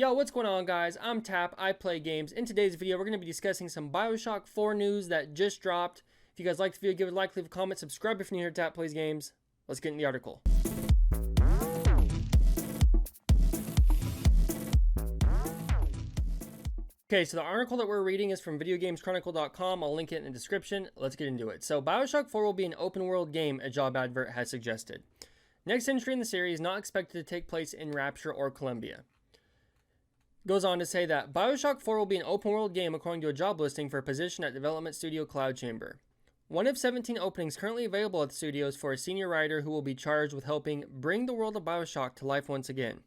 Yo, what's going on, guys? I'm Tap, I play games. In today's video, we're going to be discussing some Bioshock 4 news that just dropped. If you guys like the video, give it a like, leave a comment, subscribe if you're new here to TapPlaysGames. Let's get in the article. Okay, so the article that we're reading is from videogameschronicle.com. I'll link it in the description. Let's get into it. So Bioshock 4 will be an open world game, a job advert has suggested. Next entry in the series is not expected to take place in Rapture or Columbia. Goes on to say that Bioshock 4 will be an open world game according to a job listing for a position at development studio Cloud Chamber. One of 17 openings currently available at the studio is for a senior writer who will be charged with helping bring the world of Bioshock to life once again.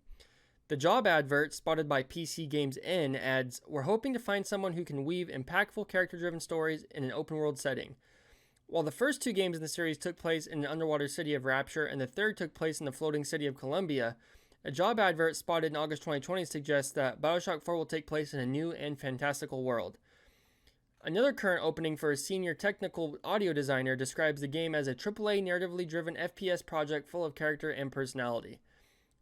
The job advert, spotted by PC Games N, adds, "We're hoping to find someone who can weave impactful character-driven stories in an open-world setting." While the first two games in the series took place in the underwater city of Rapture and the third took place in the floating city of Columbia, a job advert spotted in August 2020 suggests that Bioshock 4 will take place in a new and fantastical world. Another current opening for a senior technical audio designer describes the game as a AAA narratively driven FPS project full of character and personality.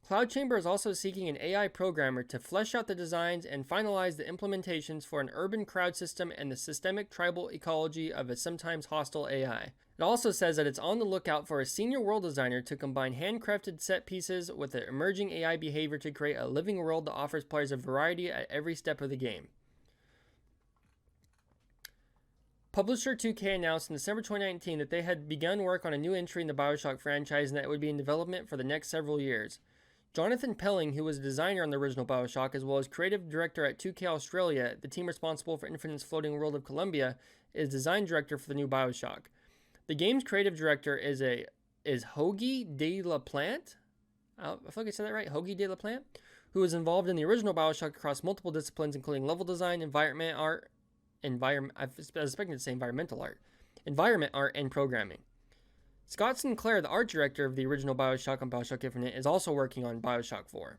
Cloud Chamber is also seeking an AI programmer to flesh out the designs and finalize the implementations for an urban crowd system and the systemic tribal ecology of a sometimes hostile AI. It also says that it's on the lookout for a senior world designer to combine handcrafted set pieces with the emerging AI behavior to create a living world that offers players a variety at every step of the game. Publisher 2K announced in December 2019 that they had begun work on a new entry in the Bioshock franchise and that it would be in development for the next several years. Jonathan Pelling, who was a designer on the original Bioshock, as well as creative director at 2K Australia, the team responsible for Infinite's floating world of Columbia, is design director for the new Bioshock. The game's creative director is Hoagie de la Plante? I feel like I said that right, Hoagie de la Plante, who was involved in the original Bioshock across multiple disciplines, including level design, environment art, I was expecting to say environmental art, environment art, and programming. Scott Sinclair, the art director of the original Bioshock and Bioshock Infinite, is also working on Bioshock 4.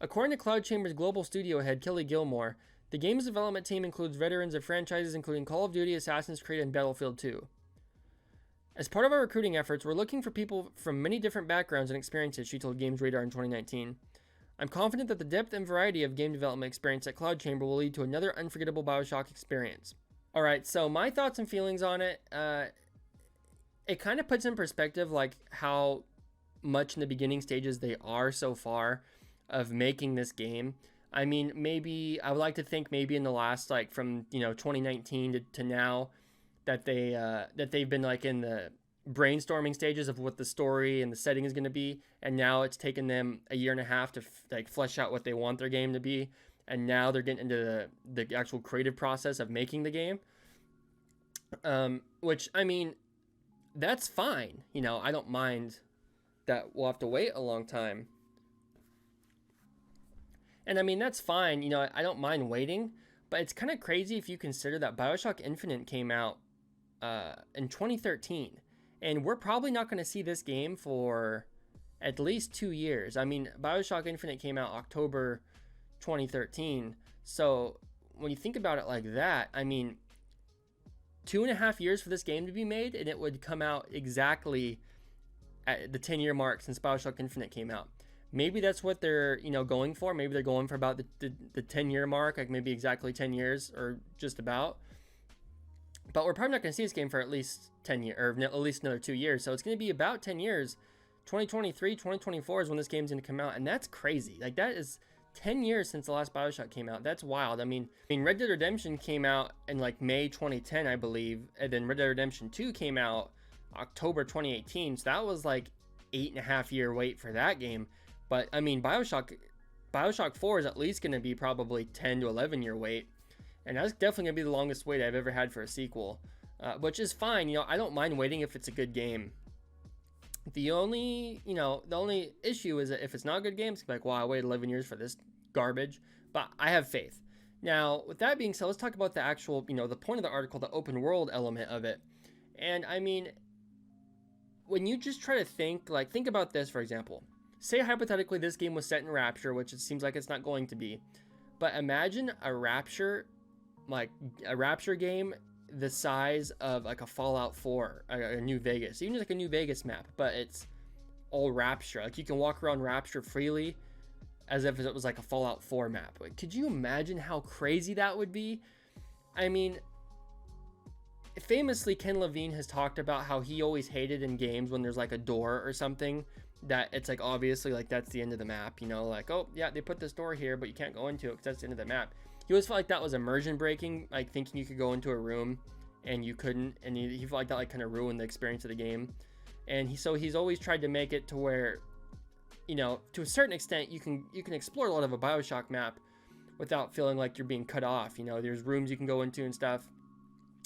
According to Cloud Chamber's global studio head Kelly Gilmore, the game's development team includes veterans of franchises including Call of Duty, Assassin's Creed, and Battlefield 2. As part of our recruiting efforts, we're looking for people from many different backgrounds and experiences, she told Games Radar in 2019. I'm confident that the depth and variety of game development experience at Cloud Chamber will lead to another unforgettable Bioshock experience. Alright, so my thoughts and feelings on it, it kind of puts in perspective like how much in the beginning stages they are so far of making this game. I mean, maybe I would like to think maybe in the last like from 2019 to now that they've been like in the brainstorming stages of what the story and the setting is going to be, and now it's taken them a year and a half to like flesh out what they want their game to be, and now they're getting into the actual creative process of making the game. Which I mean, that's fine. I don't mind that we'll have to wait a long time. And I mean, that's fine. I don't mind waiting, but it's kind of crazy if you consider that Bioshock Infinite came out in 2013. And we're probably not going to see this game for at least 2 years. I mean, Bioshock Infinite came out October 2013. So when you think about it like that, I mean, 2.5 years for this game to be made, and it would come out exactly at the 10-year mark since Bioshock Infinite came out. Maybe that's what they're going for. Maybe they're going for about the 10-year mark, like maybe exactly 10 years or just about. But we're probably not going to see this game for at least 10 years, or at least another 2 years. So it's going to be about 10 years. 2023, 2024 is when this game's going to come out, and that's crazy. Like, that is 10 years since the last Bioshock came out. That's wild. I mean, Red Dead Redemption came out in like May 2010, I believe, and then Red Dead Redemption 2 came out October 2018. So that was like 8.5 year wait for that game. But I mean, Bioshock 4 is at least going to be probably 10 to 11 year wait, and that's definitely going to be the longest wait I've ever had for a sequel, which is fine. I don't mind waiting if it's a good game. The only issue is that if it's not a good game, it's like, wow, I waited 11 years for this garbage. But I have faith. Now, with that being said, let's talk about the actual, the point of the article, the open world element of it. And I mean, when you just try to think about this, for example. Say hypothetically this game was set in Rapture, which it seems like it's not going to be. But imagine a Rapture game the size of like a Fallout 4, a New Vegas, even like a New Vegas map, but it's all Rapture. Like, you can walk around Rapture freely. as if it was like a Fallout 4 map. Like, could you imagine how crazy that would be? I mean, famously, Ken Levine has talked about how he always hated in games when there's like a door or something that it's like obviously like that's the end of the map, you know, like, oh yeah, they put this door here, but you can't go into it because that's the end of the map. He always felt like that was immersion breaking, like thinking you could go into a room and you couldn't, and he felt like that like kind of ruined the experience of the game. And he's always tried to make it to where, you know, to a certain extent you can explore a lot of a Bioshock map without feeling like you're being cut off. You know, there's rooms you can go into and stuff.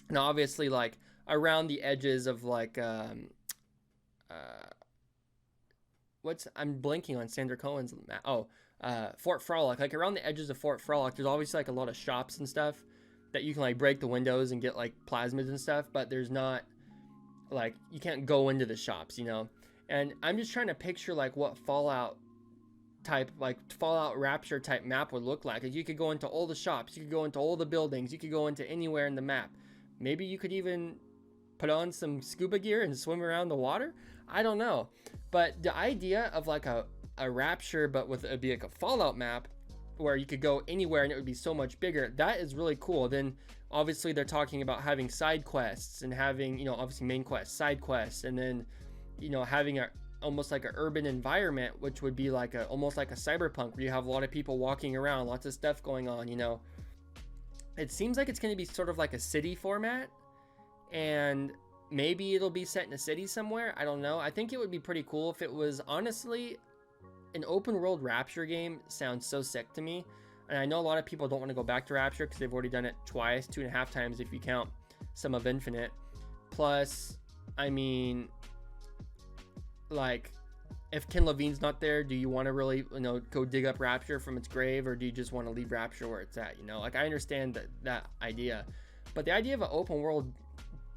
And obviously, like, around the edges of, like, I'm blanking on Sandra Cohen's map. Fort Frolic. Like, around the edges of Fort Frolic, there's obviously, like, a lot of shops and stuff that you can, like, break the windows and get, like, plasmids and stuff. But there's not, like, you can't go into the shops, you know? And I'm just trying to picture, like, what Fallout Rapture type map would look like. Like, you could go into all the shops, you could go into all the buildings, you could go into anywhere in the map. Maybe you could even put on some scuba gear and swim around the water. I don't know. But the idea of like a Rapture, but it'd be like a Fallout map where you could go anywhere and it would be so much bigger, that is really cool. Then obviously they're talking about having side quests and having, you know, obviously main quests, side quests, and then, you know, having almost like an urban environment, which would be like almost like a cyberpunk where you have a lot of people walking around, lots of stuff going on, you know. It seems like it's going to be sort of like a city format, and maybe it'll be set in a city somewhere. I don't know. I think it would be pretty cool if it was, honestly, an open world Rapture game. Sounds so sick to me. And I know a lot of people don't want to go back to Rapture because they've already done it twice, 2.5 times if you count some of Infinite. Plus, I mean, like, if Ken Levine's not there, do you want to really, you know, go dig up Rapture from its grave, or do you just want to leave Rapture where it's at? You know, like, I understand that idea, but the idea of an open world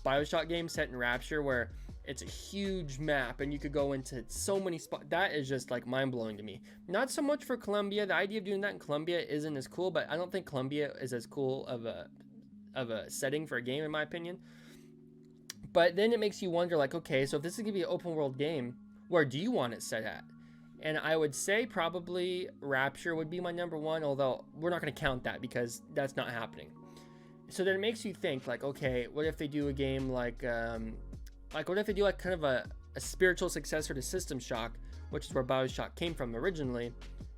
Bioshock game set in Rapture where it's a huge map and you could go into so many spots, that is just like mind-blowing to me. Not so much for Columbia. The idea of doing that in Columbia isn't as cool, but I don't think Columbia is as cool of a setting for a game, in my opinion. But then it makes you wonder, like, okay, so if this is gonna be an open world game, where do you want it set at? And I would say probably Rapture would be my number one, although we're not going to count that because that's not happening. So then it makes you think, like, okay, what if they do a game like what if they do like kind of a spiritual successor to System Shock, which is where Bioshock came from originally,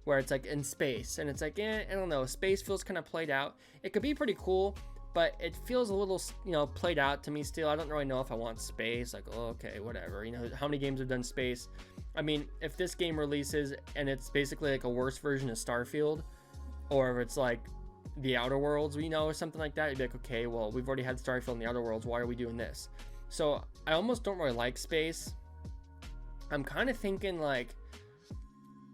where it's like in space, and it's like, I don't know, space feels kind of played out. It could be pretty cool, but it feels a little, you know, played out to me still. I don't really know if I want space. Like, oh, okay, whatever. You know, how many games have done space? I mean, if this game releases and it's basically like a worse version of Starfield, or if it's like the Outer Worlds, you know, or something like that, you'd be like, okay, well, we've already had Starfield and the Outer Worlds. Why are we doing this? So I almost don't really like space. I'm kind of thinking like,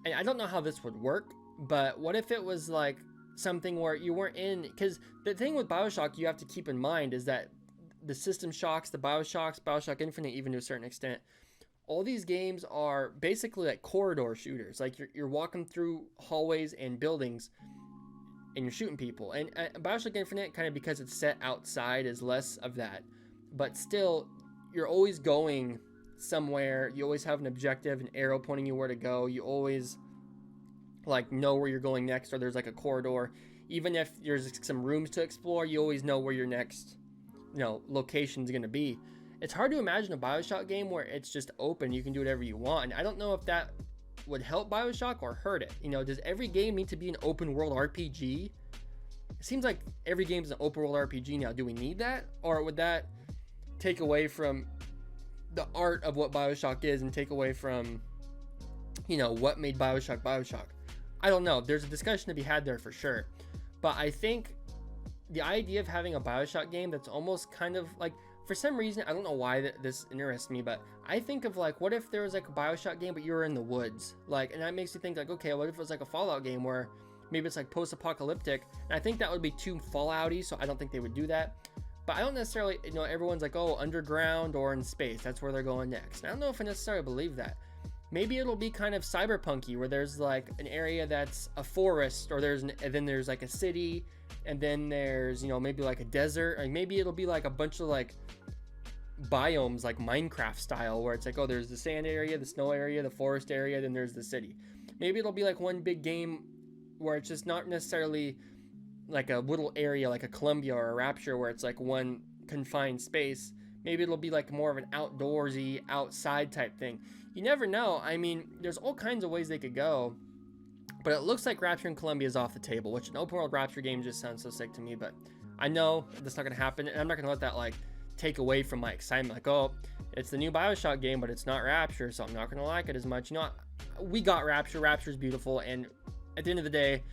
and I don't know how this would work, but what if it was like something where you weren't in, because the thing with Bioshock you have to keep in mind is that the System Shocks, the Bioshocks, Bioshock Infinite, even to a certain extent, all these games are basically like corridor shooters. Like you're walking through hallways and buildings and you're shooting people. And Bioshock Infinite, kind of because it's set outside, is less of that, but still you're always going somewhere. You always have an objective, an arrow pointing you where to go. You always like know where you're going next, or there's like a corridor. Even if there's some rooms to explore, you always know where your next, you know, location is going to be. It's hard to imagine a Bioshock game where it's just open, you can do whatever you want. And I don't know if that would help Bioshock or hurt it. You know, does every game need to be an open world RPG? It seems like every game is an open world RPG now. Do we need that? Or would that take away from the art of what Bioshock is and take away from, you know, what made Bioshock Bioshock? I don't know. There's a discussion to be had there for sure. But I think the idea of having a Bioshock game that's almost kind of like, for some reason, I don't know why this interests me, but I think of like, what if there was like a Bioshock game, but you were in the woods? Like, and that makes you think like, okay, what if it was like a Fallout game where maybe it's like post-apocalyptic? And I think that would be too Fallout-y, so I don't think they would do that. But I don't necessarily, you know, everyone's like, oh, underground or in space, that's where they're going next. And I don't know if I necessarily believe that. Maybe it'll be kind of cyberpunky, where there's like an area that's a forest, or and then there's like a city, and then there's, you know, maybe like a desert, and maybe it'll be like a bunch of like biomes, like Minecraft style, where it's like, oh, there's the sand area, the snow area, the forest area, then there's the city. Maybe it'll be like one big game where it's just not necessarily like a little area like a Columbia or a Rapture where it's like one confined space. Maybe it'll be like more of an outdoorsy, outside type thing. You never know. I mean, there's all kinds of ways they could go. But it looks like Rapture and Columbia is off the table, which an open world Rapture game just sounds so sick to me. But I know that's not going to happen. And I'm not going to let that like take away from my excitement. Like, oh, it's the new Bioshock game, but it's not Rapture, so I'm not going to like it as much. You know, we got Rapture. Rapture's beautiful. And at the end of the day,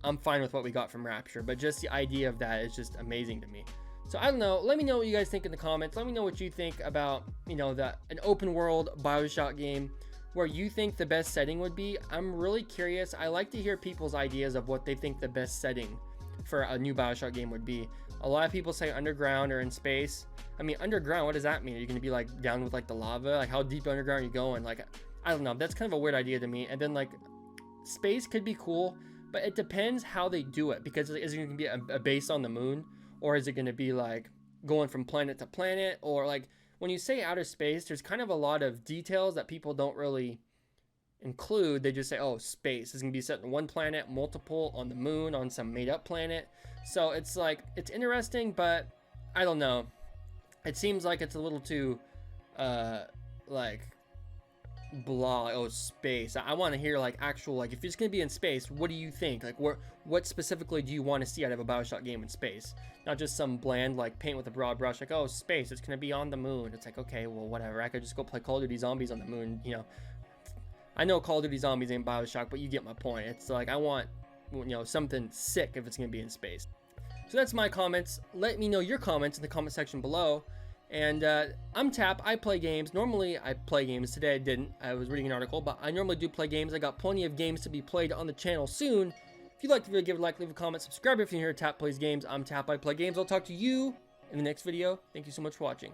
I'm fine with what we got from Rapture. But just the idea of that is just amazing to me. So I don't know. Let me know what you guys think in the comments. Let me know what you think about, you know, an open world Bioshock game, where you think the best setting would be. I'm really curious. I like to hear people's ideas of what they think the best setting for a new Bioshock game would be. A lot of people say underground or in space. I mean, underground, what does that mean? Are you going to be like down with like the lava? Like how deep underground are you going? Like, I don't know. That's kind of a weird idea to me. And then like space could be cool, but it depends how they do it, because is it going to be a base on the moon? Or is it going to be like going from planet to planet? Or like when you say outer space, there's kind of a lot of details that people don't really include. They just say, oh, space is going to be set in one planet, multiple on the moon, on some made up planet. So it's like, it's interesting, but I don't know. It seems like it's a little too like blah, like, oh, space. I want to hear like actual, like if it's going to be in space, what do you think? Like what specifically do you want to see out of a Bioshock game in space? Not just some bland like paint with a broad brush, like, oh, space, it's going to be on the moon. It's like, okay, well, whatever. I could just go play Call of Duty Zombies on the moon, you know. I know Call of Duty Zombies ain't Bioshock, but you get my point. It's like, I want, you know, something sick if it's going to be in space. So that's my comments. Let me know your comments in the comment section below. And I'm Tap. I play games. Normally, I play games. Today, I didn't. I was reading an article, but I normally do play games. I got plenty of games to be played on the channel soon. If you like the video, give it a like, leave a comment, subscribe if you're here at Tap Plays Games. I'm Tap. I play games. I'll talk to you in the next video. Thank you so much for watching.